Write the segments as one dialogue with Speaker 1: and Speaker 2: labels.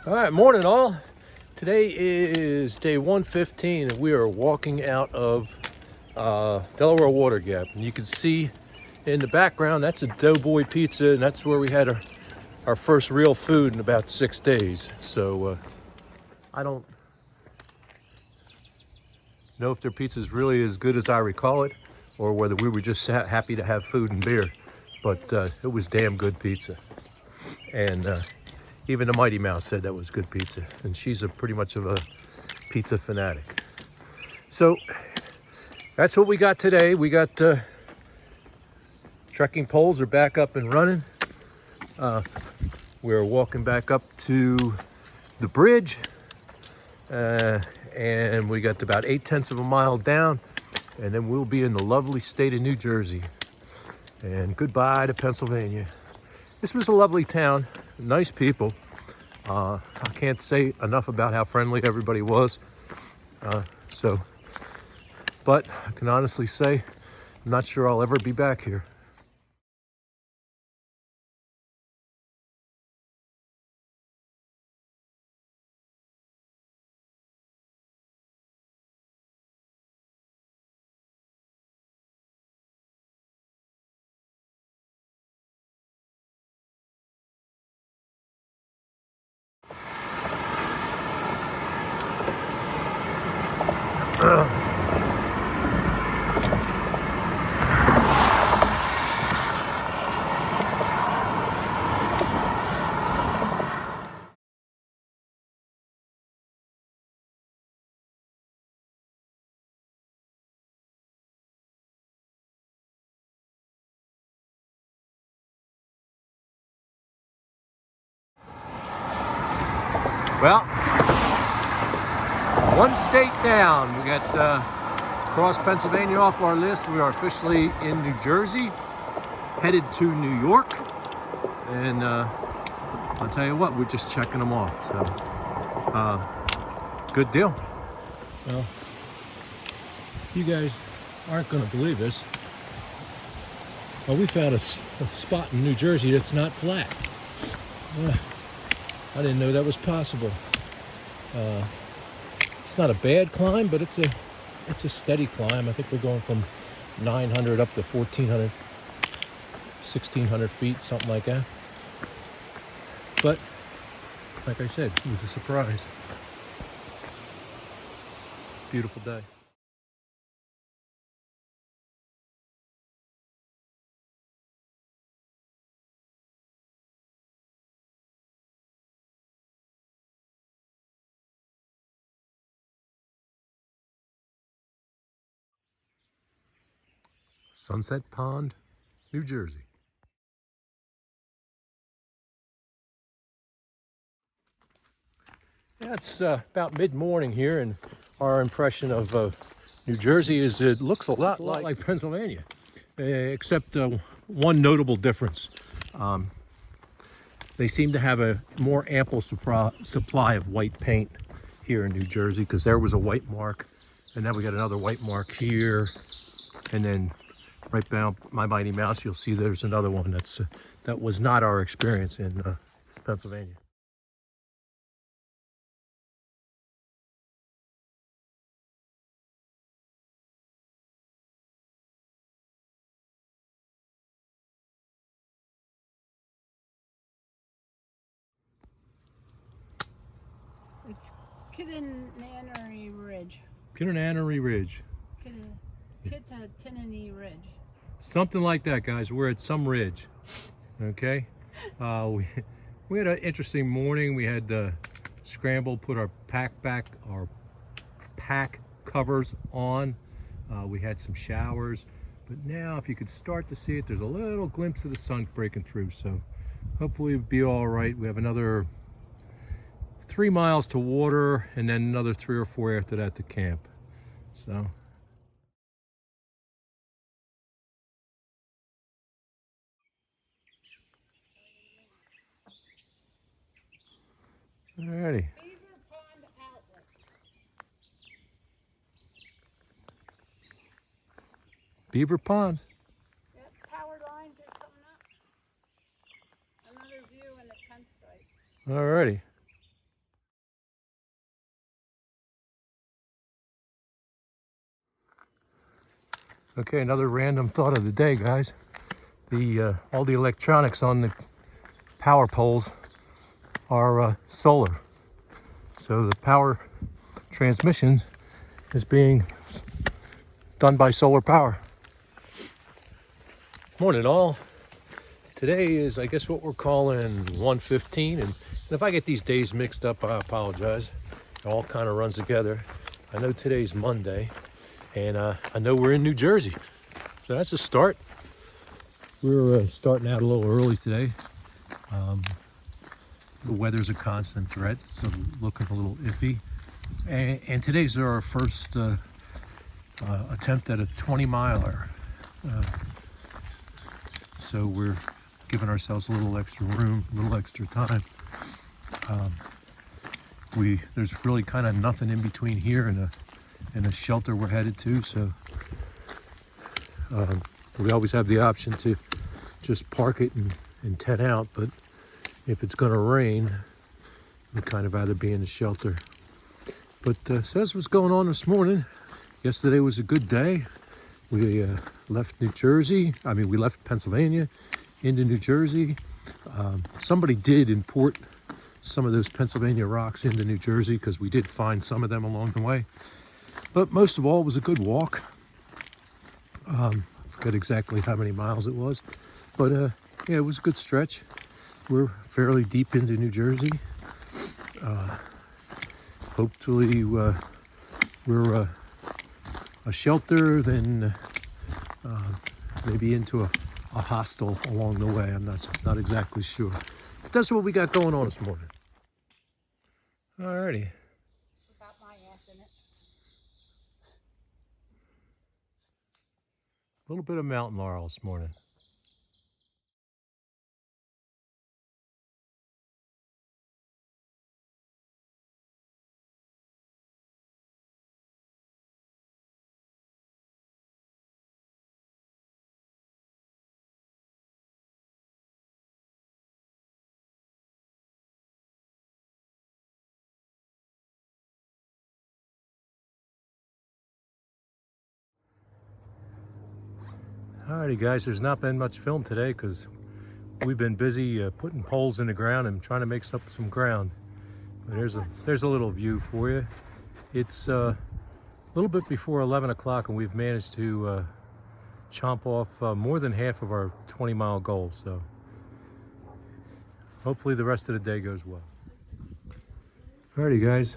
Speaker 1: All right, morning all. Today is day 115 and we are walking out of Delaware Water Gap. And you can see in the background, that's a Doughboy Pizza, and that's where we had our first real food in about 6 days. So I don't know if their pizza is really as good as I recall it, or whether we were just happy to have food and beer. But it was damn good pizza. And even the Mighty Mouse said that was good pizza. And she's pretty much of a pizza fanatic. So that's what we got today. We got trekking poles are back up and running. We're walking back up to the bridge, and we got about 8/10 of a mile down, and then we'll be in the lovely state of New Jersey. And goodbye to Pennsylvania. This was a lovely town, nice people. I can't say enough about how friendly everybody was. But I can honestly say, I'm not sure I'll ever be back here. Well, one state down. We got cross Pennsylvania off our list. We are officially in New Jersey, headed to New York. And I'll tell you what, we're just checking them off. So, good deal. Well, you guys aren't going to believe this. Well, we found a spot in New Jersey that's not flat. I didn't know that was possible. It's not a bad climb, but it's a steady climb. I think we're going from 900 up to 1,400, 1,600 feet, something like that. But like I said, it was a surprise. Beautiful day. Sunset Pond, New Jersey. Yeah, it's about mid-morning here, and our impression of New Jersey is it looks a lot like Pennsylvania, except one notable difference. They seem to have a more ample supply of white paint here in New Jersey, because there was a white mark, and now we got another white mark here, and then right down my Mighty Mouse, you'll see there's another one that was not our experience in Pennsylvania.
Speaker 2: It's Kittananary Ridge.
Speaker 1: Kittananary Ridge.
Speaker 2: Kittananary Ridge.
Speaker 1: Something like that, guys. We're at some ridge. Okay. We had an interesting morning. We had to scramble, put our pack covers on. We had some showers, but now if you could start to see it, there's a little glimpse of the sun breaking through. So hopefully it'll be all right. We have another 3 miles to water, and then another 3 or 4 after that to camp. So. Alrighty.
Speaker 2: Beaver Pond Outlet.
Speaker 1: Beaver Pond.
Speaker 2: Yep, power lines are coming up. Another view in the tent site.
Speaker 1: Alrighty. Okay, another random thought of the day, guys. All the electronics on the power poles are solar. So the power transmission is being done by solar power. Morning all. Today is, I guess, what we're calling 1:15, and if I get these days mixed up, I apologize. It all kind of runs together. I know today's Monday, and I know we're in New Jersey, so that's a start. We're starting out a little early today. The weather's a constant threat, so looking a little iffy. And today's our first attempt at a 20-miler. So we're giving ourselves a little extra room, a little extra time. There's really kind of nothing in between here and a shelter we're headed to, so we always have the option to just park it and tent out, but if it's going to rain, we'd kind of rather be in the shelter. But so that's what's going on this morning. Yesterday was a good day. We left New Jersey. We left Pennsylvania into New Jersey. Somebody did import some of those Pennsylvania rocks into New Jersey because we did find some of them along the way. But most of all, it was a good walk. I forget exactly how many miles it was, but yeah, it was a good stretch. We're fairly deep into New Jersey. Hopefully we're a shelter, then maybe into a hostel along the way. I'm not exactly sure. But that's what we got going on this morning. Alrighty.
Speaker 2: Got my ass in it.
Speaker 1: A little bit of mountain laurel this morning. Alrighty guys, there's not been much film today because we've been busy putting poles in the ground and trying to make up some ground. But there's a little view for you. It's a little bit before 11 o'clock and we've managed to chomp off more than half of our 20-mile goal. So hopefully the rest of the day goes well. Alrighty guys,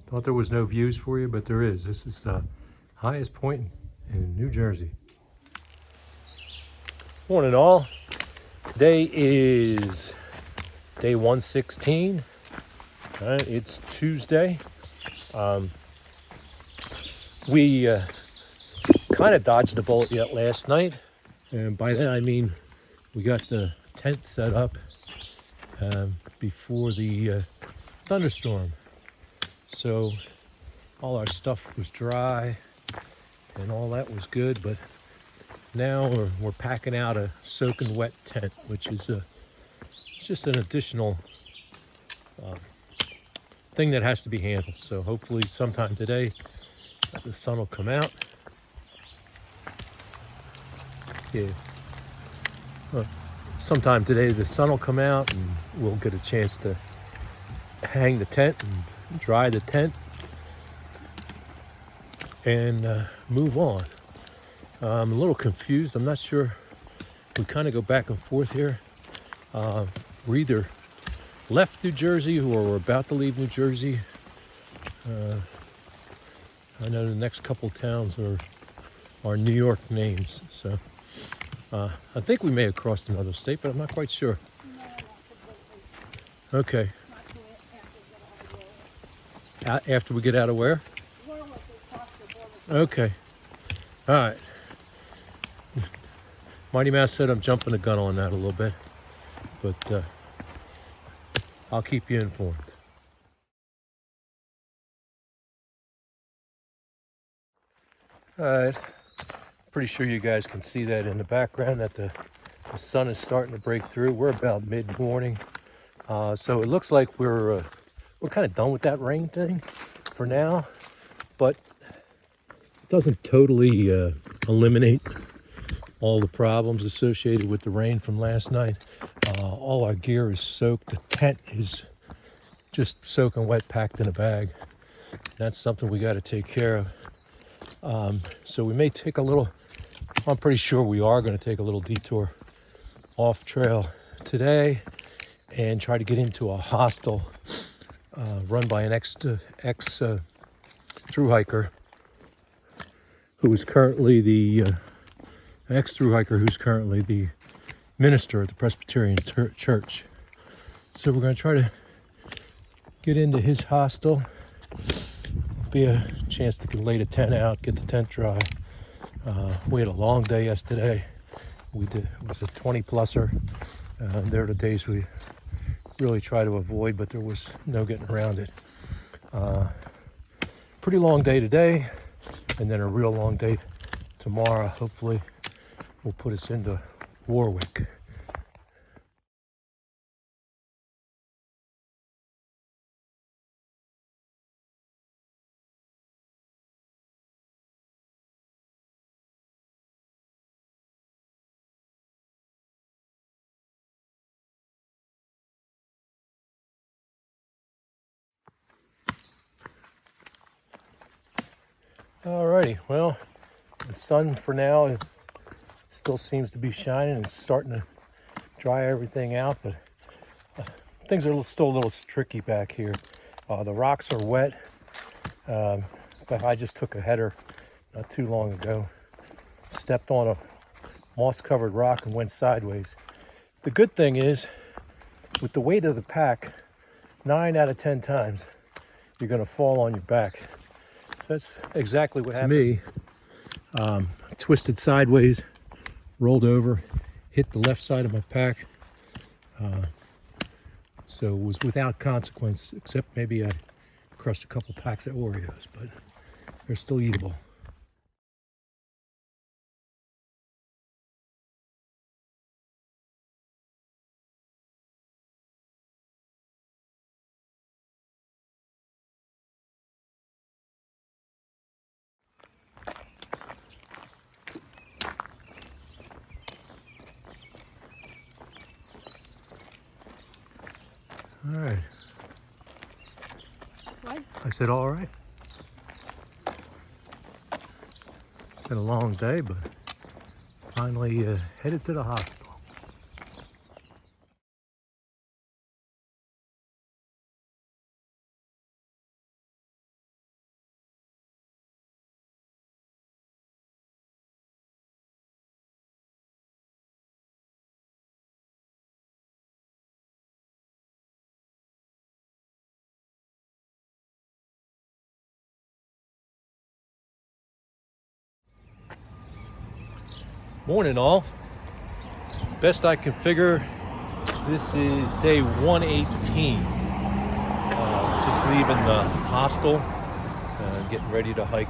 Speaker 1: thought there was no views for you, but there is. This is the highest point in New Jersey. Morning all. Today is day 116. All right, it's Tuesday. We kind of dodged the bullet yet last night, and by that I mean we got the tent set up before the thunderstorm, so all our stuff was dry and all that was good. But now we're packing out a soaking wet tent, which is it's just an additional thing that has to be handled. So hopefully sometime today the sun will come out. Yeah. Sometime today the sun will come out and we'll get a chance to hang the tent and dry the tent and move on. I'm a little confused. I'm not sure. We kind of go back and forth here. We're either left New Jersey or we're about to leave New Jersey. I know the next couple towns are New York names. So I think we may have crossed another state, but I'm not quite sure.
Speaker 2: No, not completely.
Speaker 1: Okay.
Speaker 2: Not till after we get out of
Speaker 1: After we get out of where?
Speaker 2: Warwick, we crossed the border.
Speaker 1: Okay. All right. Mighty Mouse said I'm jumping the gun on that a little bit, but I'll keep you informed. All right. Pretty sure you guys can see that in the background that the sun is starting to break through. We're about mid-morning, so it looks like we're kind of done with that rain thing for now, but it doesn't totally eliminate all the problems associated with the rain from last night. All our gear is soaked. The tent is just soaking wet, packed in a bag. That's something we got to take care of. So we may take a little, I'm pretty sure we are going to take a little detour off trail today and try to get into a hostel run by an ex thru hiker who is currently the ex-thru hiker who's currently the minister at the Presbyterian Church. So we're going to try to get into his hostel. Be a chance to lay the tent out, get the tent dry. We had a long day yesterday. It was a 20-pluser. There are the days we really try to avoid, but there was no getting around it. Pretty long day today, and then a real long day tomorrow. Hopefully will put us into Warwick. Alrighty, well, the sun for now still seems to be shining and starting to dry everything out, but things are still a little tricky back here. The rocks are wet, but I just took a header not too long ago, stepped on a moss-covered rock and went sideways. The good thing is, with the weight of the pack, 9 out of 10 times, you're going to fall on your back. So that's exactly what happened to me. Twisted sideways, rolled over, hit the left side of my pack. So it was without consequence, except maybe I crushed a couple packs of Oreos, but they're still eatable. All right.
Speaker 2: What?
Speaker 1: I said, all right. It's been a long day, but finally headed to the hospital. Morning all. Best I can figure, this is day 118. Just leaving the hostel, getting ready to hike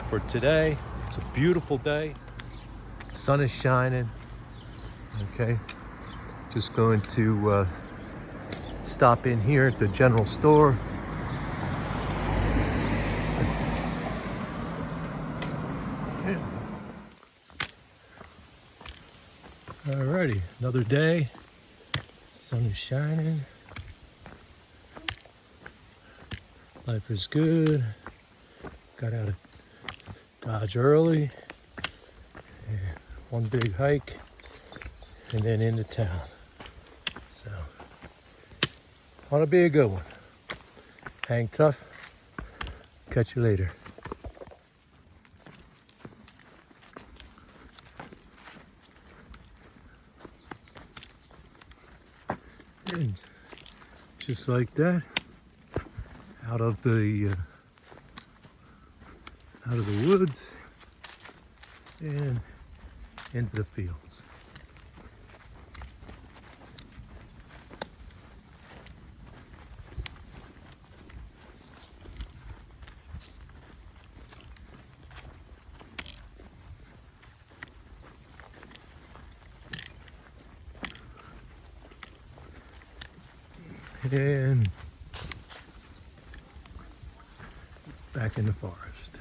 Speaker 1: for today. It's a beautiful day. Sun is shining. Okay, just going to stop in here at the general store. Alrighty, another day. Sun is shining. Life is good. Got out of Dodge early. And one big hike, and then into town. So, ought to be a good one. Hang tough. Catch you later. And just like that, out of the woods and into the fields. And back in the forest.